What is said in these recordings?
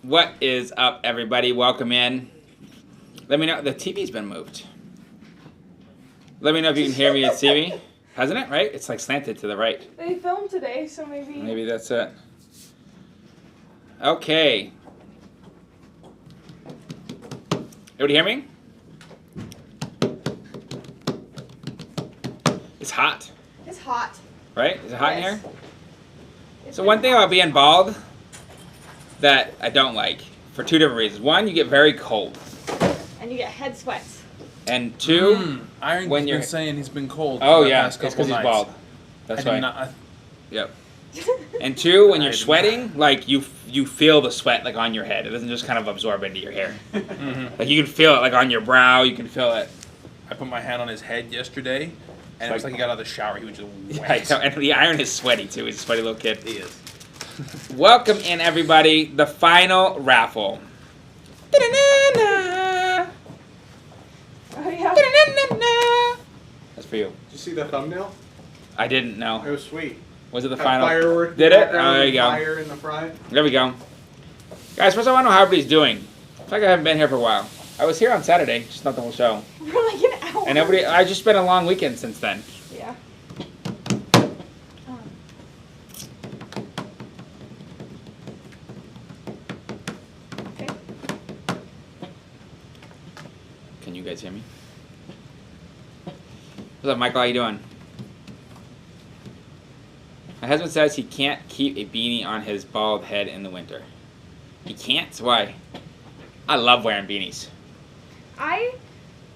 What is up, everybody? Welcome in. Let me know. The TV's been moved. Let me know if you can hear me and see me. Hasn't it? Right? It's like slanted to the right. They filmed today, so maybe... Maybe that's it. Okay. Everybody hear me? It's hot. It's hot. Right? Is it hot in Yes. here? So one thing about being bald that I don't like, for two different reasons. One, you get very cold. And you get head sweats. And two, Iron's when you're been saying he's been cold. oh for the yeah, past it's couple because he's nights. bald. That's I did why. not- Yep. And two, when I you're did sweating, like you feel the sweat like on your head. It doesn't just kind of absorb into your hair. Like you can feel it like on your brow. You can feel it. I put my hand on his head yesterday, and it was like he got out of the shower. He was just I wet. know, and the iron is sweaty too. He's a sweaty little kid. He is. Welcome in, everybody. The final raffle. Oh, yeah. That's for you. Did you see the thumbnail? I didn't know. It was sweet. Was it the Had final? fireworks. Did in the it? background, Oh, there you go. Fire in the front. There we go. Guys, first I want to know how everybody's doing. I feel like I haven't been here for a while. I was here on Saturday, just not the whole show. For like an hour. And I just spent a long weekend since then. Yeah. Okay. Can you guys hear me? What's up, Michael? How you doing? My husband says he can't keep a beanie on his bald head in the winter. He can't? Why? I love wearing beanies. I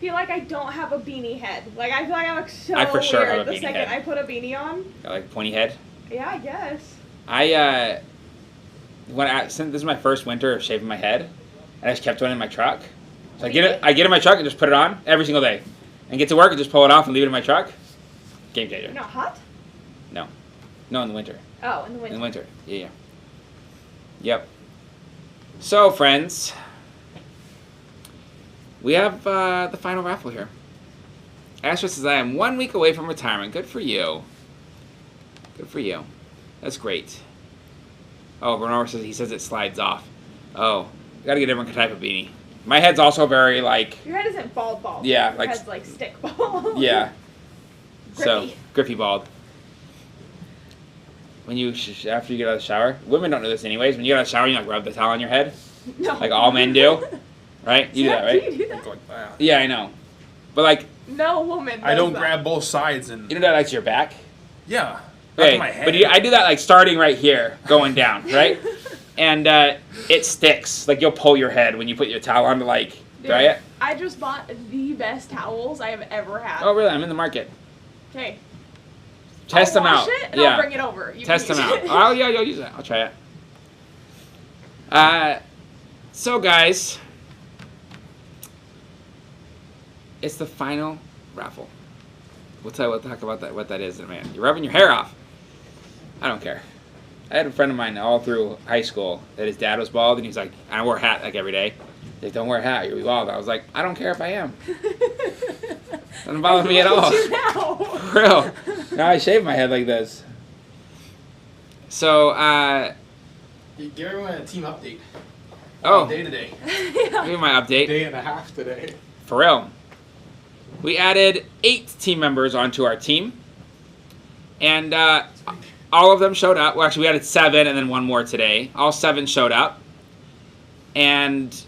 feel like I don't have a beanie head. Like, I feel like I look so I for sure weird have a the beanie second head. I put a beanie on. Got like a pointy head. Yeah, I guess. Since this is my first winter of shaving my head, and I just kept one in my truck. So I get in my truck and just put it on every single day, and get to work and just pull it off and leave it in my truck. Game changer. You're not hot? No, in the winter. Oh, in the winter. In the winter. Yeah. Yep. So, friends, we have the final raffle here. Astra says, I am 1 week away from retirement. Good for you. Good for you. That's great. Oh, Bernard says he says it slides off. Oh, got to get a different type of beanie. My head's also very, like... Your head isn't bald. Yeah, Your like... head's like stick bald. Yeah. So, Grippy. grippy bald. When you, after you get out of the shower, women don't know this anyways, when you get out of the shower, you like rub the towel on your head, No. like all men do, right? You do that, right? Do you do that? Like that. Yeah, I know. But like, No woman does I don't that. grab both sides and you know that like to your back? yeah, not Right. to my head. But I do that like starting right here, going down, right? And it sticks. Like you'll pull your head when you put your towel on to like dry it. I just bought the best towels I have ever had. Oh, really? I'm in the market. Okay. Test I'll them wash out. It and Yeah. I'll bring it over. You Test can them use out. it. Oh, yeah, you'll use it. I'll try it. So, guys, it's the final raffle. We'll talk about that. What that is in a minute. You're rubbing your hair off. I don't care. I had a friend of mine all through high school that his dad was bald, and he's like, I wore a hat like every day. He's like, don't wear a hat, you'll be bald. I was like, I don't care if I am. Doesn't bother me at all. Look at you now. For real. Now I shave my head like this. So, Give everyone a team update. oh, Day to day. Yeah. here's my update. Day and a half today. For real. We added 8 team members onto our team. And all of them showed up. Well, actually, we added 7 and then 1 more today. All 7 showed up. And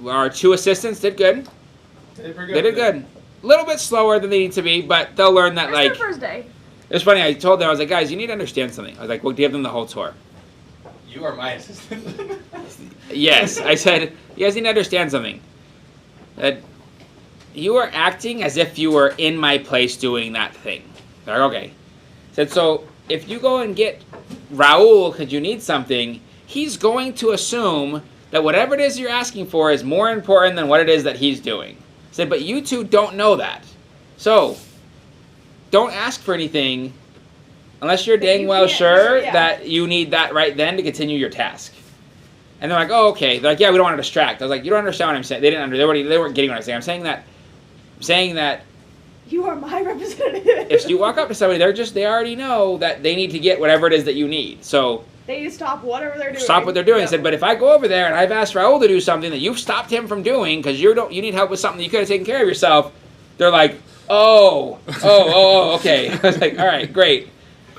our 2 assistants did good. They Did good. A little bit slower than they need to be, but they'll learn that, It's like... their first day. It was funny. I told them, I was like, guys, you need to understand something. I was like, we'll give them the whole tour. You are my assistant. Yes. I said, you guys need to understand something. That you are acting as if you were in my place doing that thing. They're like, okay. I said, so if you go and get Raul because you need something, he's going to assume that whatever it is you're asking for is more important than what it is that he's doing. I said, but you two don't know that. So, don't ask for anything unless you're dang you well can't, sure yeah. that you need that right then to continue your task. And they're like, oh, okay. They're like, yeah, we don't want to distract. I was like, you don't understand what I'm saying. They didn't they weren't getting what I was saying. I'm saying that You are my representative. if you walk up to somebody, they already know that they need to get whatever it is that you need. So They need to stop whatever they're doing. Stop what they're doing. I Yeah. said, but if I go over there and I've asked Raul to do something that you've stopped him from doing because you need help with something you could have taken care of yourself, they're like, oh, okay. I was like, all right, great.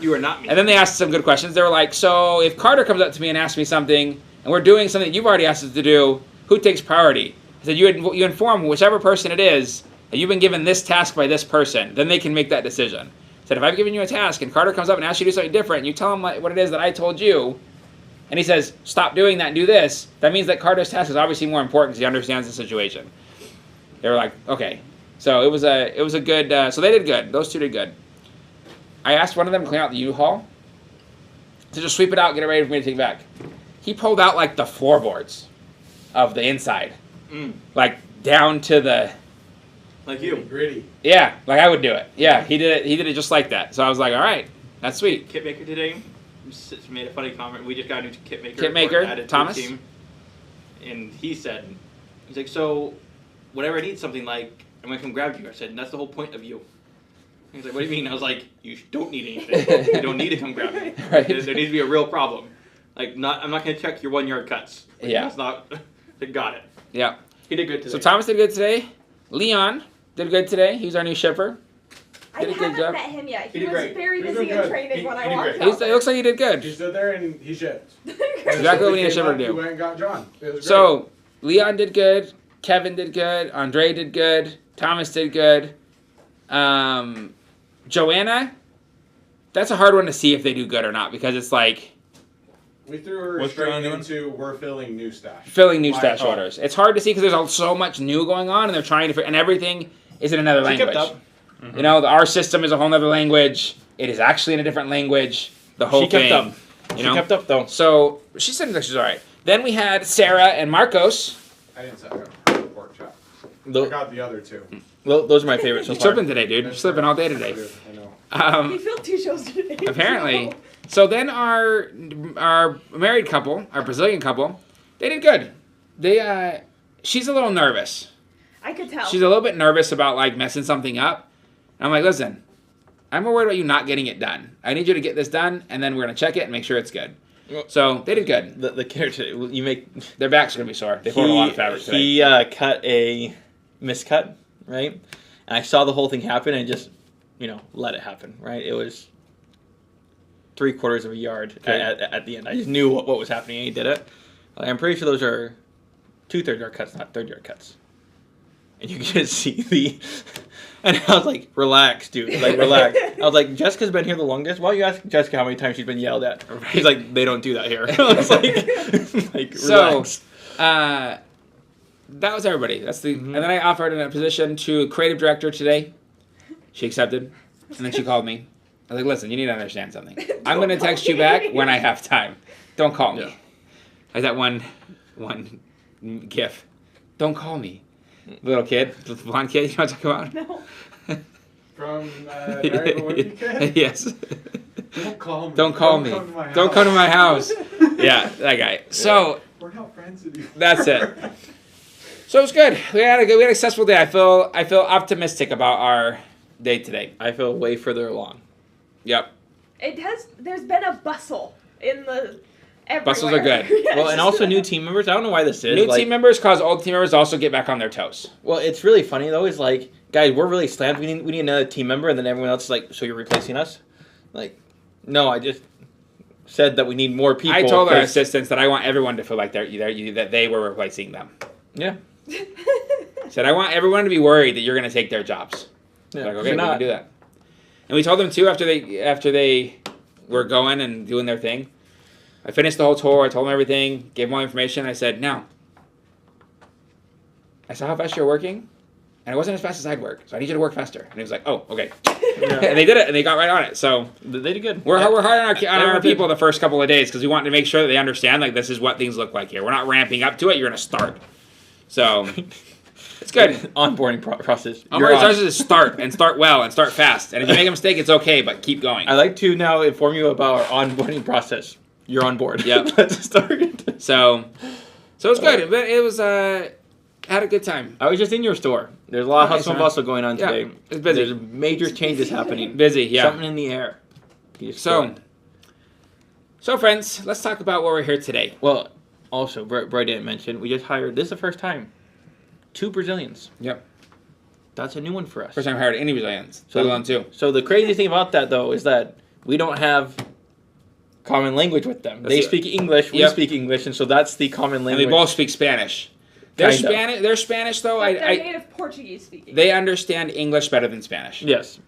You are not me. And then they asked some good questions. They were like, so if Carter comes up to me and asks me something, and we're doing something you've already asked us to do, who takes priority? I said, you inform whichever person it is that you've been given this task by this person. Then they can make that decision. I said, if I've given you a task and Carter comes up and asks you to do something different, and you tell him what it is that I told you, and he says, stop doing that and do this, that means that Carter's task is obviously more important because he understands the situation. They were like, okay. So it was a good, so they did good. Those two did good. I asked one of them to clean out the U-Haul, to just sweep it out, get it ready for me to take it back. He pulled out like the floorboards of the inside. Like down to the... Like you. Gritty. Yeah, like I would do it. Yeah, he did it just like that. So I was like, all right, that's sweet. Kit maker today made a funny comment. We just got a new kit maker. Kit maker, added to the Thomas? team. And he's like, so whenever I need something, like, I'm going to come grab you. I said, and that's the whole point of you. He's like, what do you mean? I was like, you don't need anything. You don't need to come grab me. Right. There needs to be a real problem. Like, I'm not going to check your 1 yard cuts. Like, Yeah. That's not, got it. Yeah. He did good today. So Thomas did good today. Leon did good today. He's our new shipper. I Did a good haven't job. met him yet. He He did was great. very He was busy doing in good. training He when I did walked great. out. It looks like he did He good. stood there and he shipped. Exactly what he should He do. went and got John. It was great. So Leon did good. Kevin did good. Andre did good. Thomas did good. Joanna, that's a hard one to see if they do good or not because it's like we threw her What's straight John doing? into we're filling new stash. filling new Why- stash oh. orders. It's hard to see because there's so much new going on and they're trying to and everything is in another She kept language. up. You know, our system is a whole other language. It is actually in a different language. The whole She kept thing. up. You She know? kept up, though. So she said that she's all right. Then we had Sarah and Marcos. I didn't say I got a pork chop. I got the other two. Those are my favorites so You're far. slipping today, dude. You're slipping all day today. I know. He filmed 2 shows today. Apparently. so- So then our married couple, our Brazilian couple, they did good. They she's a little nervous. I could tell. She's a little bit nervous about like messing something up. And I'm like, listen, I'm more worried about you not getting it done. I need you to get this done, and then we're gonna check it and make sure it's good. So they did good. The character, you make... Their backs are gonna be sore. They poured a lot of fabric today. He cut a miscut, right? And I saw the whole thing happen and just, let it happen, right? It was 3/4 of a yard Okay. at the end. I just knew what was happening and he did it. Like, I'm pretty sure those are 2/3 yard cuts, not 3rd yard cuts. And you can just see the... And I was like, relax, dude. Like, relax. I was like, Jessica's been here the longest. Why don't you ask Jessica how many times she's been yelled at? He's like, they don't do that here. I was like So, relax. that was everybody. That's the. And then I offered a position to creative director today. She accepted, and then she called me. I was like, "Listen, you need to understand something. I'm going to text you back when I have time. Don't call me." Yeah. Like that one gif. Don't call me, little kid, the blonde kid. You know what I'm talking about? No. From Diary of a Wimpy Kid? Yes. Don't call me. Don't call me. Come to my Don't come to my house. Yeah, that guy. So We're not friends anymore. that's it. So it was good. We had a successful day. I feel optimistic about our day today. I feel way further along. Yep. There's been a bustle in the everywhere. Bustles are good. Yes. Well, and also new team members. I don't know why this is. New team members cause old team members also get back on their toes. Well, it's really funny though. Is like, guys, we're really slammed. We need another team member, and then everyone else is like, so you're replacing us? Like, no, I just said that we need more people. I told our 'cause- assistants that I want everyone to feel like that they were replacing them. Yeah. Said I want everyone to be worried that you're going to take their jobs. Yeah. Like, If okay, you're we can not- do that. And we told them too after they were going and doing their thing. I finished the whole tour. I told them everything. Gave them all the information. I said, now, I saw how fast you're working, and it wasn't as fast as I'd work. So I need you to work faster. And he was like, oh, okay. Yeah. And they did it, and they got right on it. So They did good. we're hard on our Everyone did. people the first couple of days because we want to make sure that they understand like this is what things look like here. We're not ramping up to it. You're going to start. So it's good. Onboarding process. All You're my on. starts is start and start well and start fast. And if you make a mistake, it's okay, but keep going. I like to now inform you about our onboarding process. You're on board. Yep. Let's start. So it's good. But it was had a good time. I was just in your store. There's a lot of Okay, hustle and so- bustle going on Yeah, today. it's busy. There's major changes happening. Busy, yeah. Something in the air. You just feel So it. So, friends, let's talk about why we're here today. Well, also, Bro didn't mention, we just hired, this is the first time, 2 Brazilians. Yep. That's a new one for us. First time I hired any Brazilians, So- let alone 2. So the crazy thing about that, though, is that we don't have common language with them. They That's it. speak English, we Yep. speak English, and so that's the common And language. we both speak Spanish. They're Kind of. Spanish. They're Spanish though. But they're I native Portuguese speaking. they understand English better than Spanish. Yes.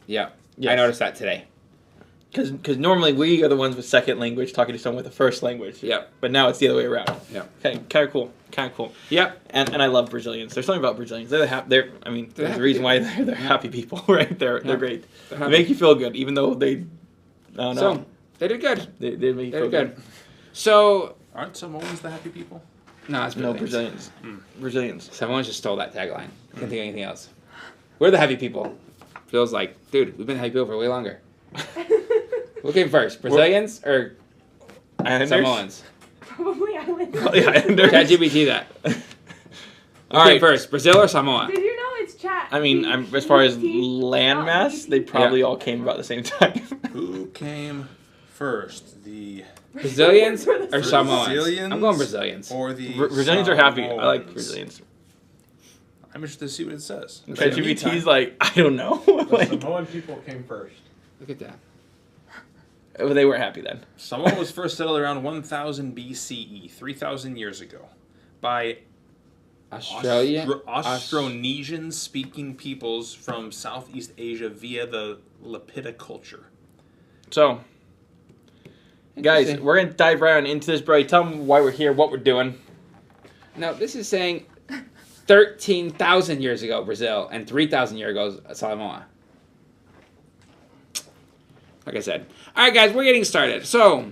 Yeah. Yes. I noticed that today. Because normally we are the ones with second language talking to someone with a first language. Yep. But now it's the other way around. Yep. Okay, kind of cool. Kind of cool. Yep. And I love Brazilians. There's something about Brazilians. They're there's They're a reason why they're happy people, right? They're Yeah. great. They're They happy. make you feel good, even though they. I don't know. So they did good. They make you They feel did good. So Aren't Samoans the happy people? no, it's No, Brazilians. Brazilians. Someone just stole that tagline. I can't think of anything else. We're the happy people. Feels like, dude, we've been happy people for way longer. Who came first, Brazilians or Islanders? Samoans? Probably Islanders. Probably Islanders. ChatGPT that. Who All came right. first, Brazil or Samoa? Did you know it's chat? I mean, as far as GPT? landmass, they probably all came about the same time. Who came first? The Brazilians Were the or first. Samoans? Brazilians? I'm going Brazilians. Or the Brazilians are happy. I like Samoans? Brazilians. I'm interested to see what it says. ChatGPT's like, I don't know. The like, Samoan people came first. Look at that. they weren't happy then. Samoa was first settled around 1000 BCE, 3,000 years ago, by Australia. Austronesian-speaking peoples from Southeast Asia via the Lapita culture. So, guys, Interesting. we're going to dive right on into this, bro. Tell them why we're here, what we're doing. No, this is saying 13,000 years ago, Brazil, and 3,000 years ago, Samoa. Like I said. All right, guys, we're getting started. So,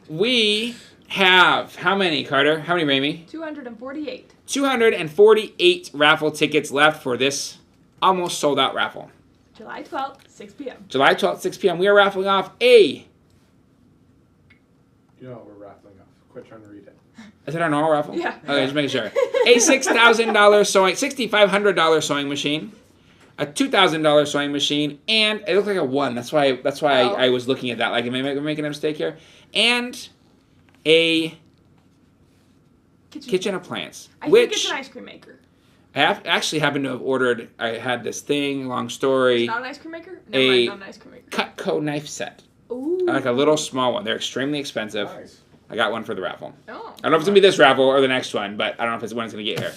we have, how many, Carter? How many, Ramey? 248. 248 raffle tickets left for this almost sold out raffle. July 12th, 6 p.m. July 12th, 6 p.m. We are raffling off a... You know what we're raffling off. Quit trying to read it. Is it our normal raffle? Yeah. Okay, just making sure. A $6,500 sewing machine, a $2,000 sewing machine, and it looked like a 1. That's why Oh. I was looking at that. Like, am I making a mistake here? And a kitchen appliance, I think it's which an ice cream maker. I actually happened to have ordered. I had this thing, long story, It's not an ice cream maker? Never mind, not an ice cream maker. Cutco knife set. Ooh. Like a little small one. They're extremely expensive. Nice. I got one for the raffle. Oh. I don't know if it's going to be this raffle or the next one, but I don't know if it's when it's going to get here.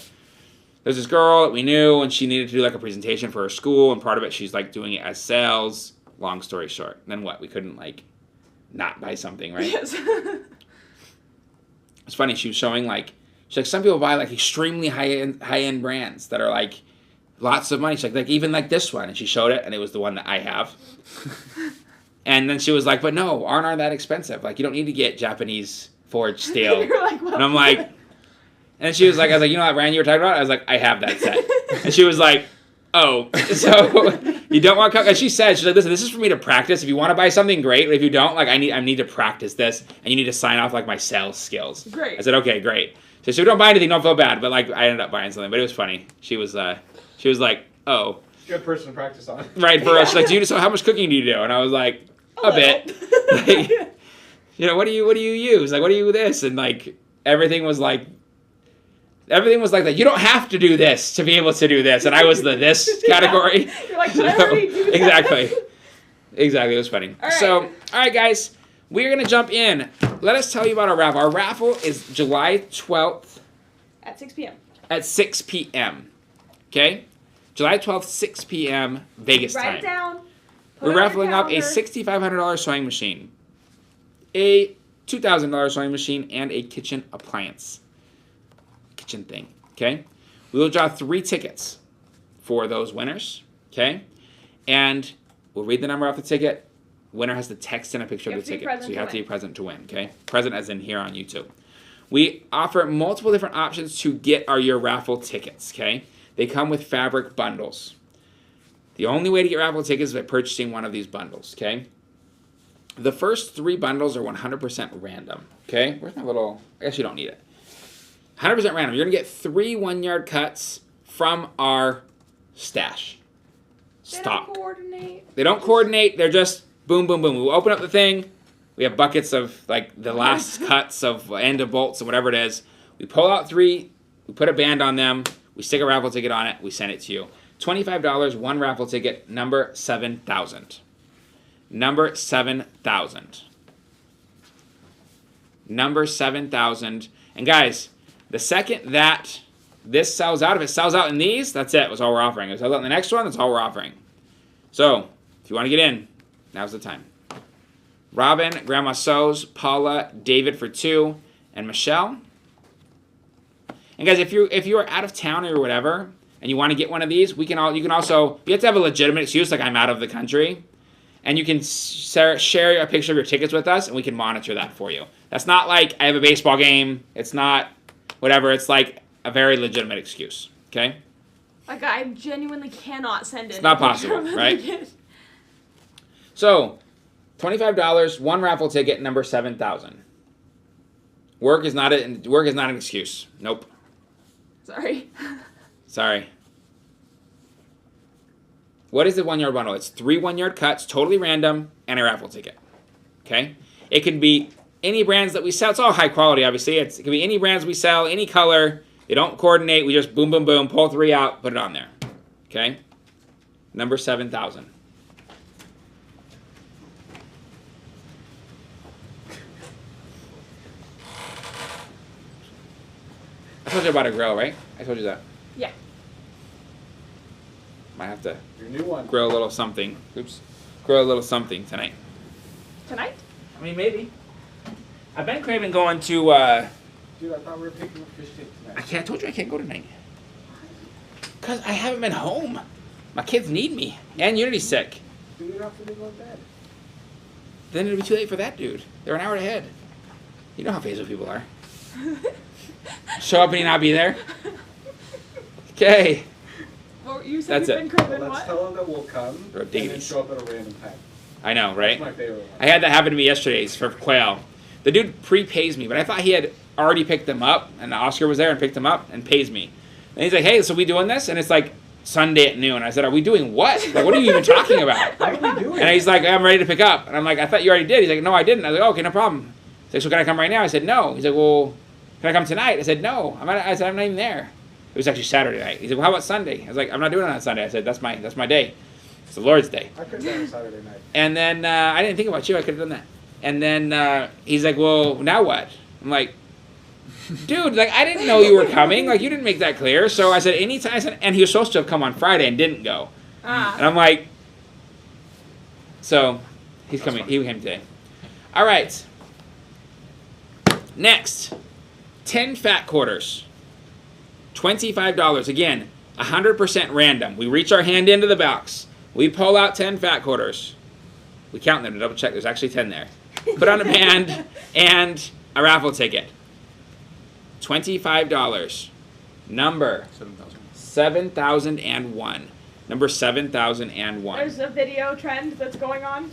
There's this girl that we knew, and she needed to do like a presentation for her school, and part of it she's like doing it as sales. Long story short. Then what? We couldn't like not buy something, right? Yes. It's funny. She was showing like, she's like, some people buy like extremely high end brands that are like lots of money. She's like even like this one, and she showed it, and it was the one that I have. And then she was like, but no, aren't that expensive. Like, you don't need to get Japanese forged steel. You're like, what? And I'm like, and she was like, I was like, you know that brand you were talking about? I was like, I have that set. And she was like, oh, so you don't want, and she said, she's like, listen, this is for me to practice. If you want to buy something, great. But if you don't, like, I need to practice this, and you need to sign off like my sales skills. Great. I said, okay, great. So if you don't buy anything, don't feel bad. But like, I ended up buying something, but it was funny. She was like, oh, Good person to practice on. right for us. She's like, so how much cooking do you do? And I was like, a bit. Like, you know, what do you use? Like, what do you this? And like, everything was like that. You don't have to do this to be able to do this. And I was the this category. You're like, but I already do that. Exactly. Exactly. It was funny. All right. So, all right, guys, we're going to jump in. Let us tell you about our raffle. Our raffle is July 12th At 6 p.m. at 6 p.m. Okay? July 12th, 6 p.m. Vegas Write time. it down. Put We're it on your raffling up a calendar. $6,500 sewing machine, a $2,000 sewing machine, and a kitchen appliance. Kitchen thing, okay? We will draw 3 tickets for those winners, okay? And we'll read the number off the ticket. Winner has to text in a picture You of the have to be ticket. present So you to have to be win. present to win, okay? Present as in here on YouTube. We offer multiple different options to get your raffle tickets, okay? They come with fabric bundles. The only way to get raffle tickets is by purchasing one of these bundles, okay? The first 3 bundles are 100% random, okay? Where's my little... I guess you don't need it. 100% random. You're going to get 3 one-yard cuts from our stash. They Stock. don't coordinate. They don't coordinate. They're just boom, boom, boom. We'll open up the thing. We have buckets of like the last cuts of end of bolts or whatever it is. We pull out 3. We put a band on them. We stick a raffle ticket on it. We send it to you. $25, 1 raffle ticket, number 7,000. Number 7,000. Number 7,000. And guys, the second that this sells out, if it sells out in these, that's it. That's all we're offering. If it sells out in the next one, that's all we're offering. So, if you want to get in, now's the time. Robin, Grandma So's, Paula, David for 2, and Michelle. And guys, if you are out of town or whatever, and you want to get one of these, you can also, you have to have a legitimate excuse, like I'm out of the country, and you can share a picture of your tickets with us, and we can monitor that for you. That's not like I have a baseball game. It's not whatever. It's like a very legitimate excuse. Okay. Like I genuinely cannot send it. It's not possible, right? So, $25, 1 raffle ticket, number 7,000. Work is not an excuse. Nope. Sorry. What is the 1 yard bundle? It's 3 1-yard cuts, totally random, and a raffle ticket. Okay? It can be any brands that we sell. It's all high quality, obviously. It can be any brands we sell, any color. They don't coordinate. We just boom, boom, boom, pull 3 out, put it on there. Okay? Number 7,000. I told you about a grill, right? I told you that. Yeah. Might have to Your new one. grill a little something. Oops. Grill a little something tonight. Tonight? I mean, maybe. I've been craving going to, Dude, I thought we were picking up fish stick tonight. I told you I can't go tonight. Because I haven't been home. My kids need me. And Unity's sick. Do you have to go to bed? Then it'll be too late for that dude. They're an hour ahead. You know how Facebook people are. Show up and you not be there. Okay. Well, you said That's you've it. been craving Let's what? tell them that we'll come Or and then Davies. show up at a random time. I know, right? That's my favorite one. I had that happen to me yesterday for quail. The dude prepays me, but I thought he had already picked them up, and Oscar was there and picked them up and pays me. And he's like, hey, so we doing this? And it's like Sunday at noon. I said, are we doing what? Like, what are you even talking about? What are we doing? And he's like, I'm ready to pick up. And I'm like, I thought you already did. He's like, no, I didn't. I was like, oh, okay, no problem. He's like, so can I come right now? I said, no. He's like, well, can I come tonight? I said, no. I said, I'm not even there. It was actually Saturday night. He said, well, how about Sunday? I was like, I'm not doing it on Sunday. I said, that's my day. It's the Lord's day. I could have done it Saturday night. And then I didn't think about you. I could have done that. And then he's like, well, now what? I'm like, dude, like, I didn't know you were coming. Like, you didn't make that clear. So I said, anytime. I said, and he was supposed to have come on Friday and didn't go. And I'm like, so he's coming. He came today. All right. Next, 10 fat quarters. $25. Again, 100% random. We reach our hand into the box. We pull out 10 fat quarters. We count them to double check. There's actually 10 there. Put on a band and a raffle ticket. $25. Number 7,001. Number 7,001. There's a video trend that's going on,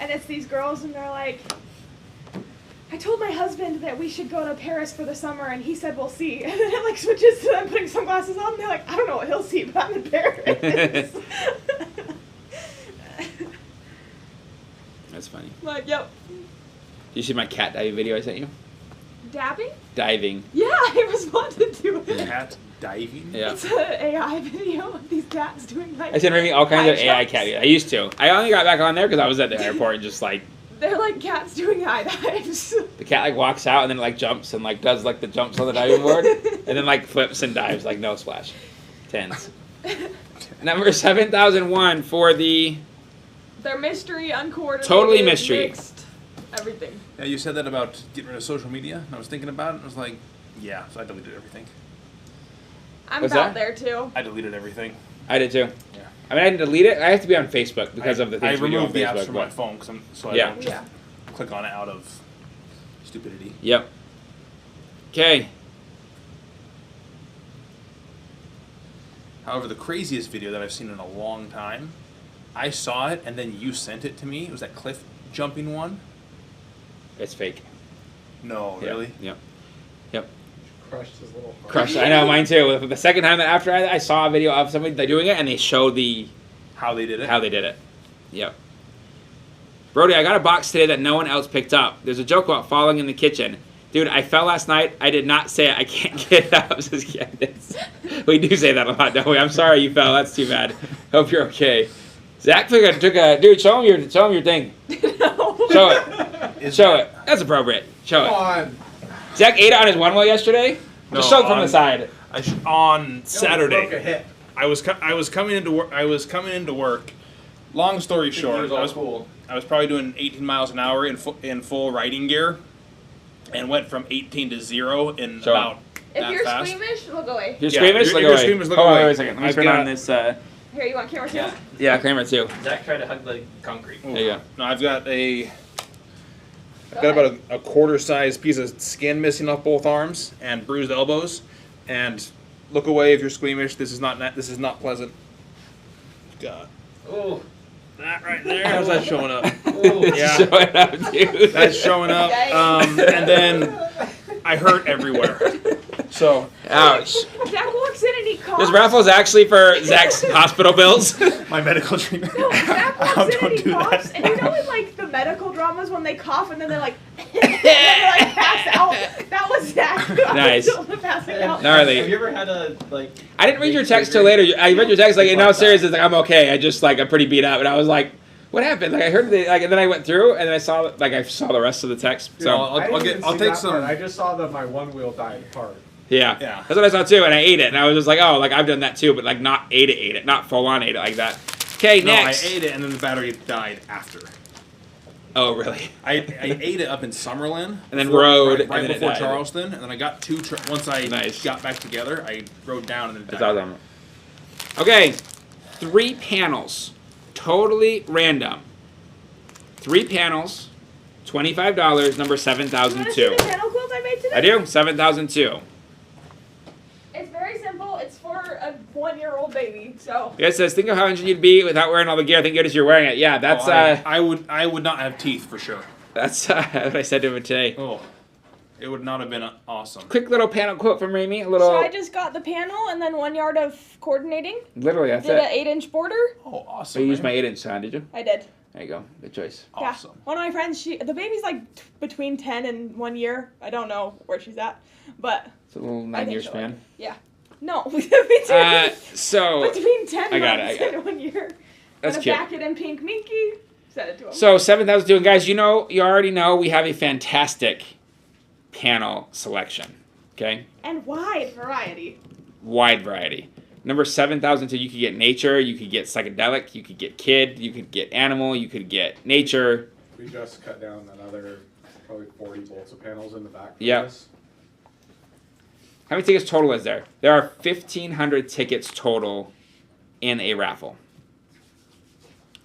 and it's these girls, and they're like, I told my husband that we should go to Paris for the summer, and he said we'll see. And then it like switches to them putting sunglasses on, and they're like, I don't know what he'll see, but I'm in Paris. That's funny. Like, yep. Did you see my cat diving video I sent you? Dabbing? Diving. Yeah, I responded to it. Cat diving? Yeah. It's an AI video of these cats doing like. I sent Remy all kinds of eye AI jumps. cat videos. I used to. I only got back on there because I was at the airport just like. They're like cats doing eye dives. The cat like walks out and then like jumps and like does like the jumps on the diving board and then like flips and dives like no splash. Tens. Number 7,001 for the. They're mystery, uncoordinated. Totally mystery. Mixed, everything. Yeah, you said that about getting rid of social media, and I was thinking about it, and I was like, yeah, so I deleted everything. I'm What's about that? there too. I deleted everything. I did too. Yeah. I mean, I didn't delete it. I have to be on Facebook because of the things I we do on removed the apps Facebook. from my but- phone so I Yeah. don't just click on it out of stupidity. Yep. Okay. However, the craziest video that I've seen in a long time, I saw it and then you sent it to me. It was that cliff jumping one. It's fake. No, Yeah. really? Yep. Yep. Crushed his little heart. Crushed. I know, mine too. The second time that after I saw a video of somebody doing it and they showed the How they did it? how they did it. Yep. Brody, I got a box today that no one else picked up. There's a joke about falling in the kitchen. Dude, I fell last night. I did not say it. I can't get it up. Just kidding. We do say that a lot, don't we? I'm sorry you fell. That's too bad. Hope you're okay. Zach took a dude. Show him your thing. No. Show it. Show it. That's appropriate. Show it. Come on. Zach ate it on his one wheel yesterday. Just show it from the side. On Saturday, Broke a hip. I was coming into work. Long story short, I was probably doing 18 miles an hour in full riding gear, and went from 18 to 0 in Show about If that you're fast. squeamish, look away. You're Yeah, squeamish? you're Look away. squeamish, look Hold on, away. wait a second. Let me I've turn got- on this. Here, you want camera too? Yeah. Camera too. Zach tried to hug the concrete. There you go. No, I've got Go about ahead. a quarter-sized piece of skin missing off both arms and bruised elbows. And look away if you're squeamish. This is not pleasant. God, Oh, that right there. How's that showing up? oh. Yeah. Show it up, dude. That's showing up. Yikes. And then I hurt everywhere. So Ouch. Zach walks in and he coughs. This raffle's actually for Zach's hospital bills. my medical treatment. No, Zach walks in and Don't he do coughs, that. and you know in like the medical dramas when they cough and then they're like, and then they like pass out. That was Zach. Nice. Passing out. Gnarly. Have you ever had a I didn't read your text till later. I read your text like, no, serious. It's like I'm okay. I just like I'm pretty beat up, and I was like, what happened? Like I heard and then I went through, and then I saw the rest of the text. Yeah, So I'll take some. I just saw that my one wheel died part. yeah, Yeah. that's what I saw too, and I ate it, and I was just like, oh, like I've done that too, but like not ate it, not full on ate it like that. Okay, No, next. I ate it and then the battery died after. Oh, really? I ate it up in Summerlin. And then rode, right and then it before died. Charleston, and then I got once I Nice. got back together, I rode down and then it That's died. awesome. Okay, 3 panels, totally random. 3 panels, $25, number You want to see 7002. the panel quilt I made today? I do, 7002. It's very simple. It's for a 1-year-old baby. So It says, think of how injured you'd be without wearing all the gear. I think good as you're wearing it. Yeah, that's I would not have teeth for sure. that's what I said to him today. Oh, it would not have been awesome. Quick little panel quote from Remy. A little, So I just got the panel and then 1 yard of coordinating. literally, that's Did an it. 8-inch border. Oh, So awesome. you used my man. 8-inch sign, did you? I did. There you go. Good choice. Awesome. Yeah. One of my friends, the baby's like between 10 and 1 year. I don't know where she's at, but It's a little I think 9-year she'll span. like it. Yeah. No. So, between 10 I got it, months I got and 1 year. that's and a cute. packet in pink minky. Send it to him. So 7,002, and guys, you already know we have a fantastic panel selection. Okay, and wide variety. wide variety. Number 7,002, you could get nature, you could get psychedelic, you could get kid, you could get animal, you could get nature. We just cut down another probably 40 bolts of panels in the back for Yeah. this. How many tickets total is there? There are 1,500 tickets total in a raffle.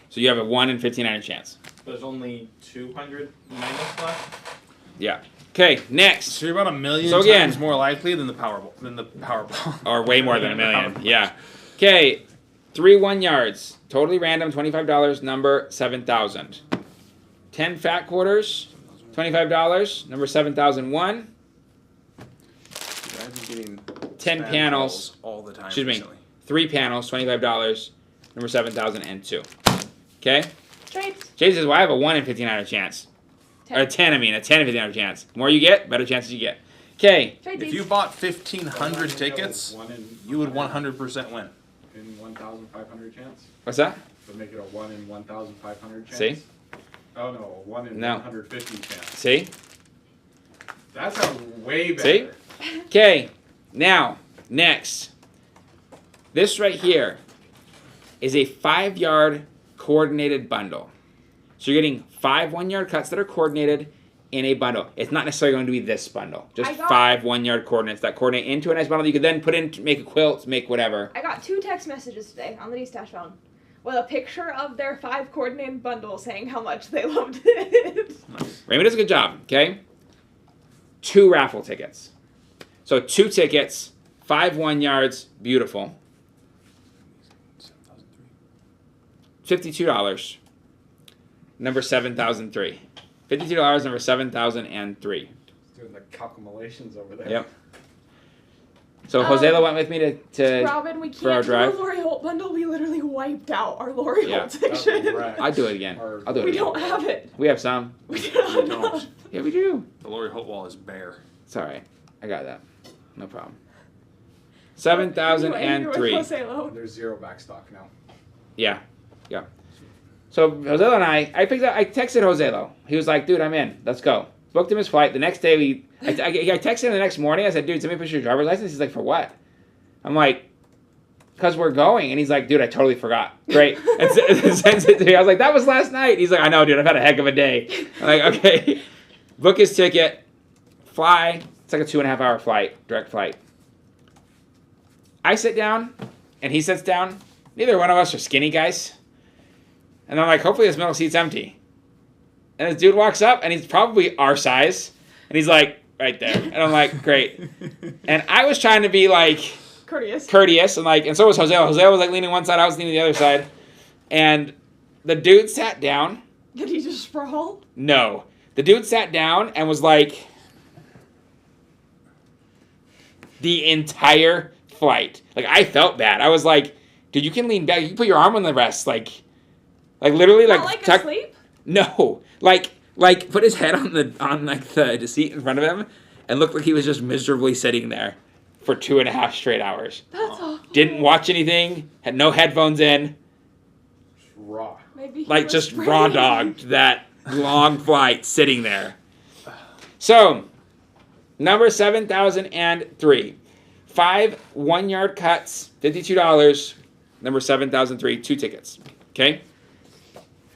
So you have a 1 in 1,500 chance. There's only 200 minus left. Yeah. Okay, next. So you're about a million So again- times more likely than the Powerball. Or way more than a million. Yeah. Okay, 3 1 yards. Totally random, $25, number 7,000. 10 fat quarters, $25, number 7,001. I've been getting 10 spam panels. calls all the time. Excuse me. recently. 3 panels, $25, number 7,002. Okay? Trades. Jay says, well, I have a 1 in 1,500 chance. Or a 10, I mean, a 10 in 1,500 chance. The more you get, better chances you get. Okay. Trade If these. you bought 1,500 tickets, One in, you would 100% win. in 1,500 chance. What's that? So make it a 1 in 1,500 chance. See? Oh no, a 1 in No. 150 chance. See? That sounds way See? better. Okay. Now, next. This right here is a 5-yard coordinated bundle. So you're getting 5 1-yard cuts that are coordinated in a bundle. It's not necessarily going to be this bundle. Just I got- 5 1-yard coordinates that coordinate into a nice bundle. You could then put in, make a quilt, make whatever. I got 2 text messages today on the D-Stash phone with a picture of their 5 coordinated bundles saying how much they loved it. Raymond does a good job, okay? 2 raffle tickets. So 2 tickets, 5 1-yards, beautiful. $52. Number 7,003. $52, number 7,003. Doing the calculations over there. Yep. So Josela went with me to Robin, we for our can't do drive. a Lori Holt bundle. We literally wiped out our Lori Yeah. Holt section. I'll do it again. I'll do it We again. don't have it. We have some. We don't. don't. Yeah, we do. The Lori Holt wall is bare. It's all right. I got that. No problem. Anyway, 7,003. you're with Joselo. There's 0 back stock now. Yeah. So Joselo and I texted Joselo. He was like, dude, I'm in. Let's go. Booked him his flight. The next day, I texted him the next morning. I said, dude, send me a picture of your driver's license. He's like, for what? I'm like, because we're going. And he's like, dude, I totally forgot. Great. And sends it to me. I was like, that was last night. He's like, I know, dude. I've had a heck of a day. I'm like, okay. Book his ticket. Fly. It's like a 2.5-hour flight. Direct flight. I sit down, and he sits down. Neither one of us are skinny guys. And I'm like, hopefully this middle seat's empty. And this dude walks up, and he's probably our size. And he's like, right there. And I'm like, great. And I was trying to be like courteous, and so was Jose. Jose was like leaning one side, I was leaning the other side. And the dude sat down. Did he just sprawl? No. The dude sat down and was like, the entire flight. Like, I felt bad. I was like, dude, you can lean back. You can put your arm on the rest. Like literally, Not like asleep? No. Like put his head on the seat in front of him and looked like he was just miserably sitting there for 2.5 straight hours. That's awful. Didn't watch anything, had no headphones in. Just raw. Maybe he Like, was just breathing. raw dogged that long flight sitting there. So, number 7,003. 5 1-yard cuts, $52. Number 7,003, 2 tickets. Okay?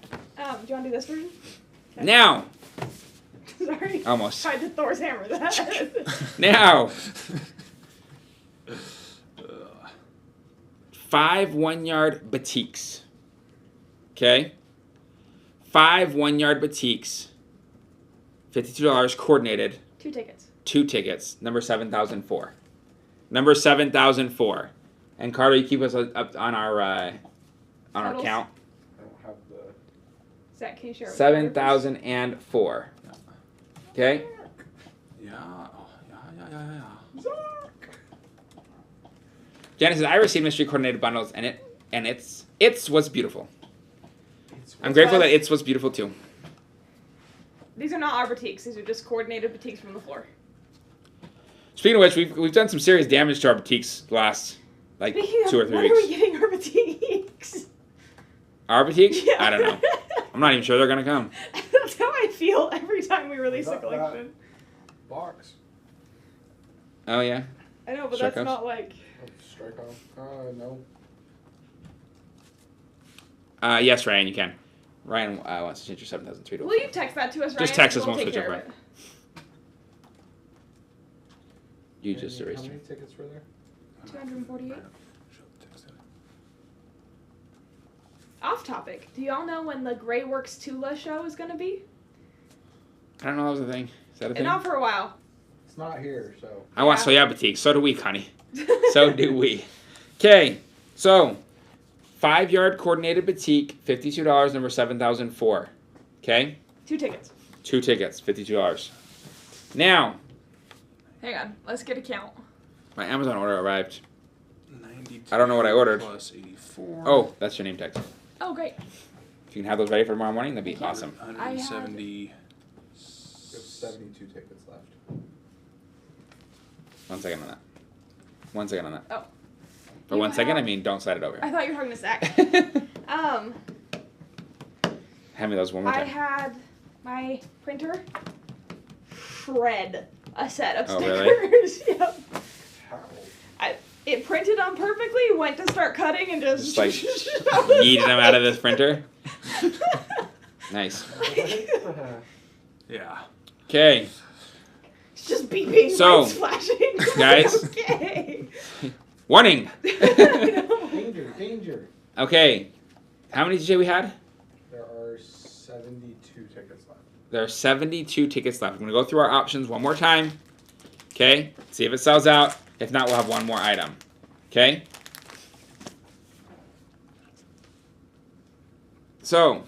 Do you want to do this version? Okay. Now, Sorry. almost. Tried to Thor's hammer that. Now, 5 1-yard batiks. Okay? 5 1-yard batiks. $52 coordinated. 2 tickets. 2 tickets. Number 7,004. Number 7,004. And Carter, you keep us up on our Totals? count. I don't have the. Zach, can you share it with 7,004. Okay? Yeah. Janice says, I received mystery coordinated bundles, and it's what's beautiful. I'm grateful that it's what's beautiful too. These are not our boutiques. These are just coordinated boutiques from the floor. Speaking of which, we've done some serious damage to our boutiques the last Speaking 2 or of, 3 when weeks. are we getting our boutiques? Our boutiques? Yeah. I don't know. I'm not even sure they're gonna come. That's how I feel every time we release a Not that. collection. Box. Oh yeah. I know, but Strike that's off? not like. Oh, strike off. No. Yes, Ryan, you can. Ryan wants to change your 7,003 to. Will you text that to us, Ryan? Just text us, We'll we'll take switch care over. of it. You just erased How it. many tickets were there? 248. Off topic. Do y'all know when the Grey Works Tula show is going to be? I don't know that was a thing. Is that a thing? Not for a while. It's not here, so. I want soya boutiques. So do we, Connie. So do we. Okay, so 5-yard coordinated boutique, $52, number 7,004. Okay? 2 tickets. 2 tickets, $52. Now, Hang on. Let's get a count. my Amazon order arrived. 92 I don't know what I ordered. Plus 84. Oh, that's your name tag. Oh, great. If you can have those ready for tomorrow morning, that'd be Yeah. awesome. 170. There's 72 tickets left. 1 second on that. 1 second on that. Oh. For You 1 second, I have- mean don't slide it over. I thought you were talking to Zach. Hand me those one more I time. had my printer shred a set of Oh, stickers. really? Yep. How? It printed on perfectly, went to start cutting and just... Just like yeeted them out of this printer. Nice. Yeah. Okay. It's just beeping, So, lights flashing. guys. Okay. Warning. I know. Danger. Okay. How many did you say we had? There are 72 tickets left. There are 72 tickets left. I'm going to go through our options one more time. Okay? See if it sells out. If not, we'll have one more item. Okay? So,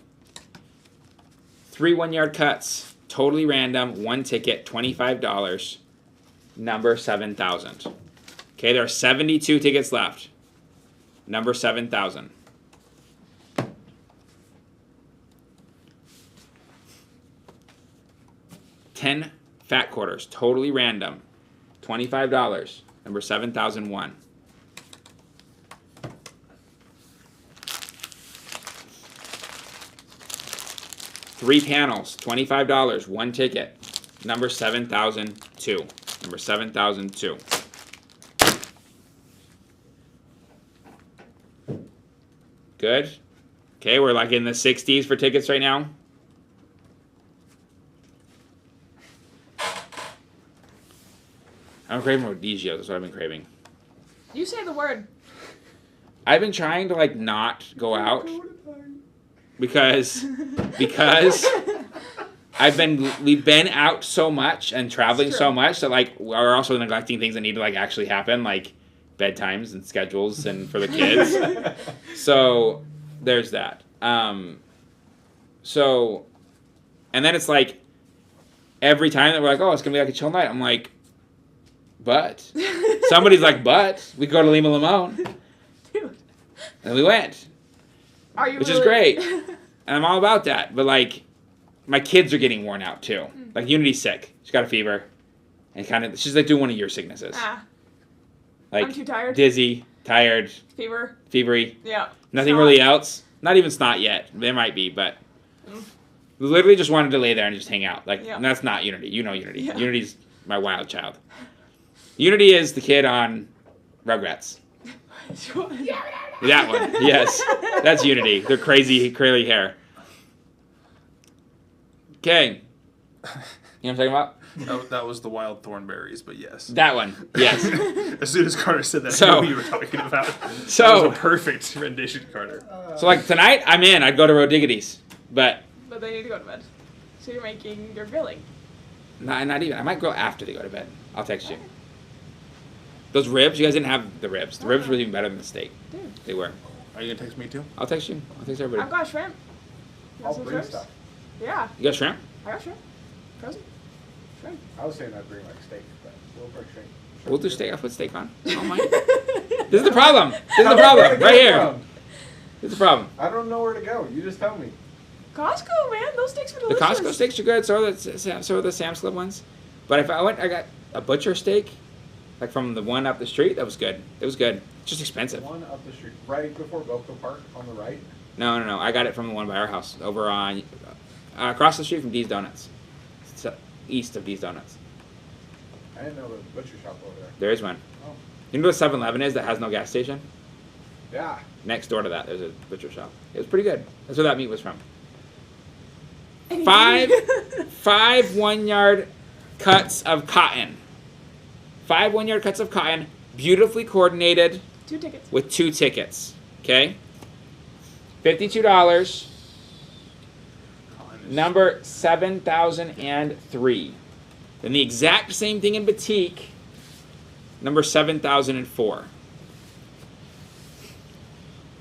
3 1-yard cuts. Totally random. 1 ticket. $25. Number 7,000. Okay, there are 72 tickets left. Number 7,000. $10 fat quarters, totally random. $25. Number 7,001. Three panels, $25, one ticket. Number 7,002. Number 7,002. Good. Okay, we're like in the 60s for tickets right now. I'm craving Rodizio. That's what I've been craving. You say the word. I've been trying to like not go out because we've been out so much and traveling so much that like we're also neglecting things that need to like actually happen, like bedtimes and schedules and for the kids. So there's that. So and then it's like every time that we're like, oh, it's gonna be like a chill night, I'm like, but somebody's like, but we go to Lima Limon. Dude. And we went. Are you which really? is great. And I'm all about that. But like my kids are getting worn out too. Like Unity's sick. She's got a fever. And she's like doing one of your sicknesses. Like I'm too tired. Dizzy, tired, Fever. fevery. Yeah. Nothing Snot. really else. Not even snot yet. There might be, but we literally just wanted to lay there and just hang out. Like and that's not Unity. You know Unity. Yeah. Unity's my wild child. Unity is the kid on Rugrats. That one. Yes. That's Unity. They're crazy curly hair. Okay. You know what I'm talking about? That was the wild thornberries, but yes. That one. Yes. As soon as Carter said that, I So- knew what you were talking about. So- That was a perfect rendition, Carter. So like tonight, I'm in. I'd go to Rodiggity's. But But they need to go to bed. So you're grilling. not even. I might grill after they go to bed. I'll text you. Those ribs, you guys didn't have the ribs. The ribs were even better than the steak. Dude. They were. Are you going to text me too? I'll text you. I'll text everybody. I've got shrimp. You got I'll some bring shrimps? stuff. Yeah. You got shrimp? I got shrimp. Frozen. Shrimp. I was saying I'd bring like steak, but we'll bring steak. We'll do steak. I'll put steak on. I don't mind. This is the problem. This is the problem. Right here. This is the problem. I don't know where to go. You just tell me. Costco, man. Those steaks are The delicious. Costco steaks are good. So are the Sam's Club ones. But if I got a butcher steak, like from the one up the street, that was good. It was good. It's just expensive. One up the street, right before Boco Park on the right. No. I got it from the one by our house, over on across the street from D's Donuts, east of D's Donuts. I didn't know there was a butcher shop over there. There is one. Oh. You know what 7-Eleven is that has no gas station? Yeah. Next door to that, there's a butcher shop. It was pretty good. That's where that meat was from. Anyway. Five 1-yard cuts of cotton. 5 1-yard cuts of cotton, beautifully coordinated 2 tickets. with 2 tickets. Okay? $52. Number 7,003. Then the exact same thing in Batik. Number 7,004.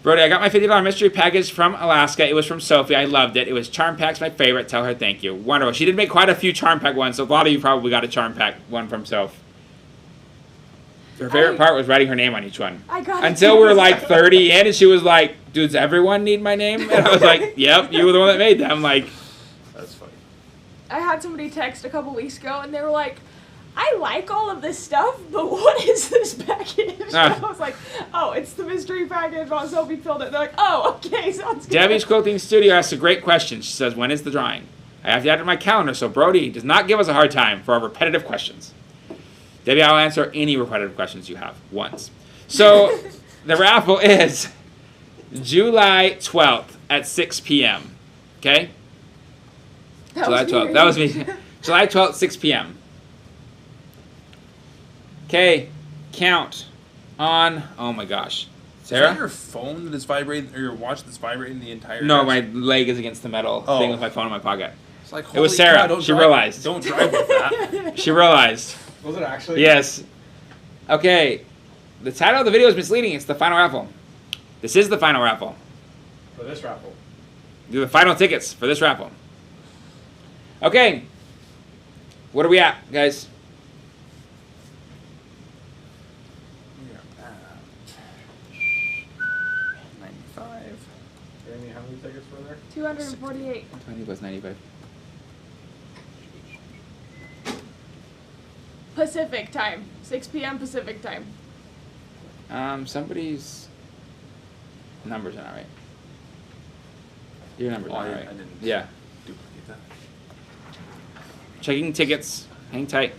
Brody, I got my $50 mystery package from Alaska. It was from Sophie. I loved it. It was Charm Pack's my favorite. Tell her thank you. Wonderful. She did make quite a few Charm Pack ones, so a lot of you probably got a Charm Pack one from Soph. Her favorite part was writing her name on each one. I got it. Until we were like 30 in, and she was like, "Does everyone need my name?" And I was like, "Yep, you were the one that made them." Like, That's funny. I had somebody text a couple weeks ago, and they were like, I like all of this stuff, but what is this package? I was like, oh, it's the mystery package. While Sophie filled it. They're like, oh, okay, sounds good. Debbie's Quilting Studio asks a great question. She says, "When is the drawing?" I have to add it to my calendar so Brody does not give us a hard time for our repetitive questions. Debbie, I'll answer any repetitive questions you have once. So the raffle is July 12th at 6 p.m. Okay? July 12th. That was me. July 12th, 6 p.m. Okay. Count on. Oh my gosh. Is Sarah? that your phone that is vibrating, or your watch that's vibrating the entire No, time? my leg is against the metal thing with my phone in my pocket. It's like, It was holy Sarah. cow, don't She drive- realized. Don't drive with that. She realized. Was it actually? Yes. Okay. The title of the video is misleading. It's the final raffle. This is the final raffle. For this raffle. Do the final tickets for this raffle. Okay. What are we at, guys? 248. 20 plus 95. Pacific time. 6 p.m. Pacific time. Somebody's numbers are not right. Your numbers are not right. I didn't Yeah. duplicate that. Checking tickets. Hang tight.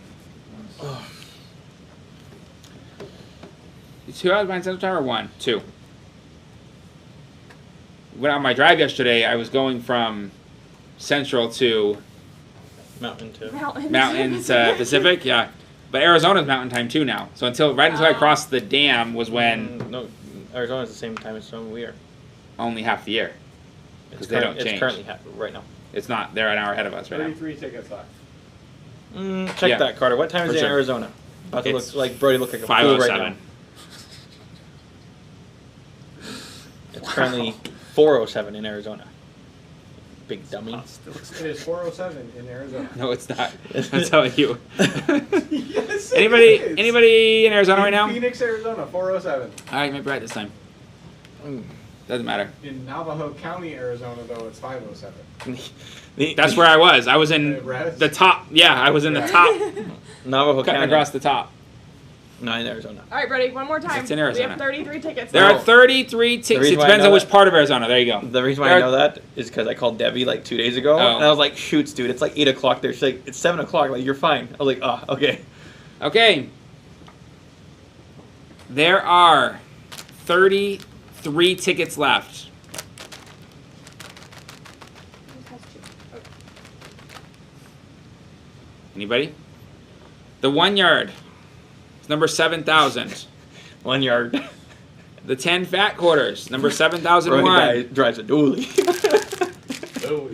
2 hours behind Central Time or 1? 2. When on my drive yesterday, I was going from Central to Mountain too. Mountain to Pacific. Yeah, but Arizona's Mountain Time too now. So until I crossed the dam was when No, Arizona's the same time as we are. only half the year. It's, they don't it's change. currently right now. It's not. They're an hour ahead of us right now. 33 tickets left. Check Yeah. that, Carter. What time is For it in sure. Arizona? About to It's look like Brody look like a fool right 5:07. now. It's currently 4:07 in Arizona. Big dummy. It is 4:07 in Arizona. No, it's not. I'm telling you. Yes, it is. Anybody in Arizona right now? All Phoenix, Arizona, 4:07. right, maybe right this time. Doesn't matter. In Navajo County, Arizona, though, it's 5:07. That's where I was. I was in Res? the top. Yeah, I was in the top, Navajo cutting County. across the top. No, in Arizona. All right, Brody, one more time. It's in We Arizona. have 33 tickets. There No. are 33 tickets. It reason why I depends know on which that- part of Arizona. There you go. The reason why There I are- know that is because I called Debbie like 2 days ago, Oh. and I was like, "Shoots, dude, it's like 8 o'clock there." She's like, "It's 7 o'clock. Like, you're fine." I was like, "Oh, okay." Okay. There are 33 tickets left. Anybody? The 1 yard. It's number 7,000. 1 yard. The 10 fat quarters. Number Brody 7,001. guy drives a dually. Oh,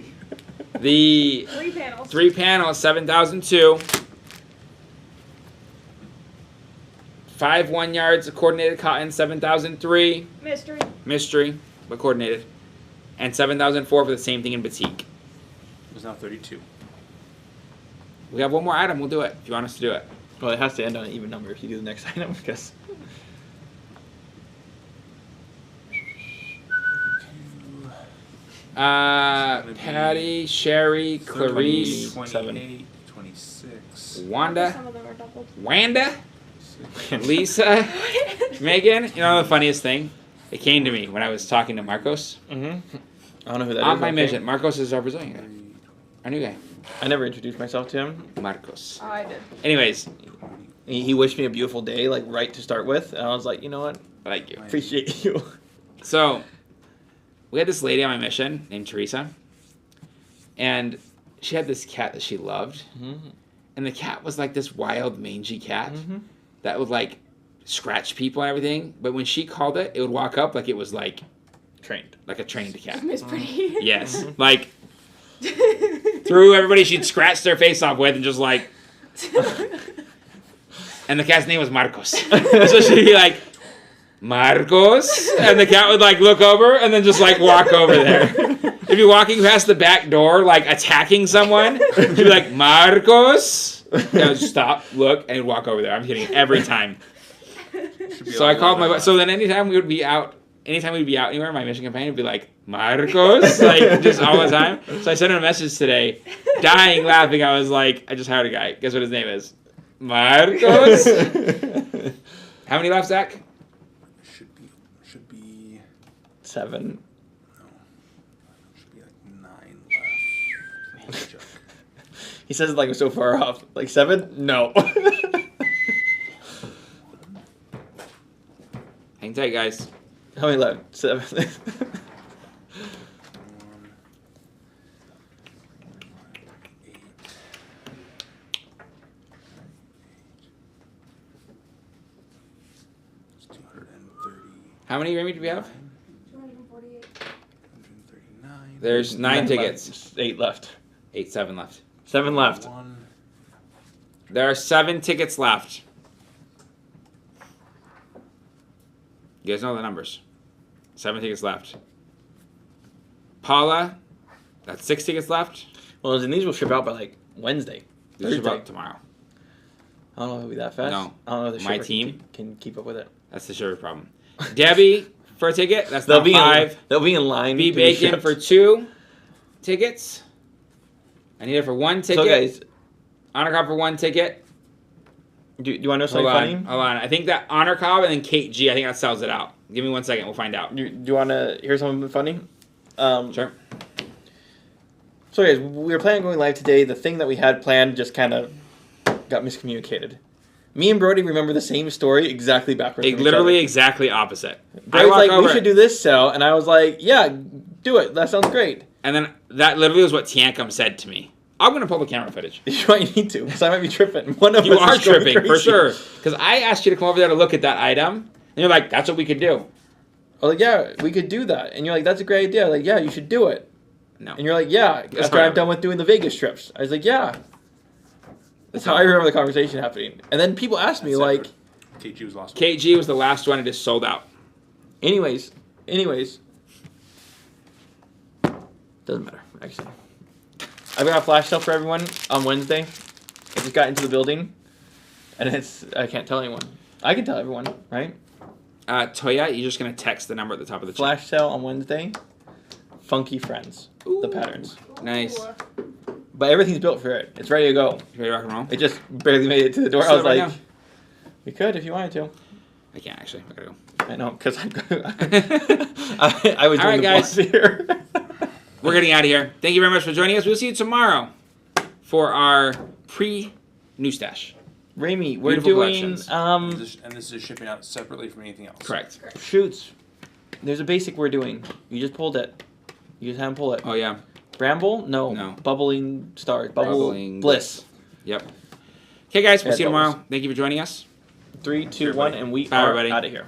The 3 panels. 3 panels, 7,002. 5 1 yards of coordinated cotton, 7,003. Mystery. Mystery, but coordinated. And 7,004 for the same thing in batik. It was now 32. We have one more item. We'll do it if you want us to do it. Well, it has to end on an even number if you do the next item, because Patty, Sherry, Clarice, 28, 26. Wanda, Some of them are doubled. Wanda, Lisa, Megan. You know the funniest thing? It came to me when I was talking to Marcos. I don't know who that is. On my okay. mission. Marcos is our Brazilian guy. Our new guy. I never introduced myself to him. Marcos. Oh, I did. Anyways, He wished me a beautiful day, like right to start with, and I was like, you know what? thank you. Appreciate you. So, we had this lady on my mission named Teresa, and she had this cat that she loved, and the cat was like this wild, mangy cat that would like scratch people and everything. But when she called it, it would walk up like it was like Trained. a trained cat. Miss Pretty. Yes, like through everybody she'd scratch their face off with, and just like. And the cat's name was Marcos. So she'd be like, Marcos? And the cat would like look over and then just like walk over there. If you're walking past the back door, like attacking someone, she'd be like, Marcos? And I would stop, look, and he'd walk over there. I'm kidding. Every time. So I called my, so then anytime we'd be out anywhere, my mission companion would be like, Marcos? Like just all the time. So I sent him a message today, dying laughing. I was like, I just hired a guy. Guess what his name is? Marcos? How many left, Zach? Should be 7. should be like 9 left. Let me check. He says it like so far off. Like 7? No. Hang tight, guys. How many left? 7. 8. It's 230. How many, Remy, do we have? 248. 139. There's 9 tickets. 8 left. 7 left. 7 left. 1. There are 7 tickets left. You guys know the numbers. 7 tickets left. Paula, that's 6 tickets left. Well, then these will ship out by like Wednesday. This is Thursday. about tomorrow. I don't know if it'll be that fast. No. I don't know if the My shipper team? can keep up with it. That's the sugar problem. Debbie for a ticket. That's They'll not be 5. they'll be in line. B to be Bacon shipped. for 2. tickets. I need it for 1 ticket. So guys, Honor Cobb for 1 ticket. do you want to know something Hold funny? on, hold on. I think that Honor Cobb and then Kate G. I think that sells it out. Give me 1 second. We'll find out. Do you want to hear something funny? Sure. So guys, we were planning on going live today. The thing that we had planned just kind of got miscommunicated. Me and Brody remember the same story exactly backwards. from each Literally other. exactly opposite. Brody's walk like, we over- should do this sell, and I was like, yeah, do it. That sounds great. And then that literally was what Tiancum said to me. I'm going to pull the camera footage. You might need to, because I might be tripping. One of You us are is going tripping, for crazy. sure. Because I asked you to come over there to look at that item. And you're like, that's what we could do. I was like, yeah, we could do that. And you're like, that's a great idea. I was like, yeah, you should do it. No. And you're like, yeah, after I'm whatever. done with doing the Vegas trips. I was like, yeah. That's how I remember the conversation happening. And then people asked me, like, KG was lost. KG was the last one. It is sold out. anyways. Doesn't matter, actually. I've got a flash sale for everyone on Wednesday. I just got into the building. And I can't tell anyone. I can tell everyone, right? Toya, you're just going to text the number at the top of the chat. Flash sale on Wednesday. Funky Friends. The Ooh. patterns. Nice. But everything's built for it. It's ready to go. You ready to rock and roll? It just barely made it to the door. Set I was it right like, now. we could if you wanted to. I can't actually. I gotta go. I know, because I was All right, doing the guys. blocks here. We're getting out of here. Thank you very much for joining us. We'll see you tomorrow for our pre-new stash. Raimi, we're Beautiful doing collections. And this is shipping out separately from anything else. Correct. shoots. There's a basic we're doing. You just pulled it. You just haven't pulled it. Oh, yeah. Bramble? No. No. Bubbling stars. Bubbling Bliss. Yep. Okay, guys. We'll Yeah, see you bubbles. tomorrow. Thank you for joining us. 3, 2, 1, and we Bye, are everybody. out of here.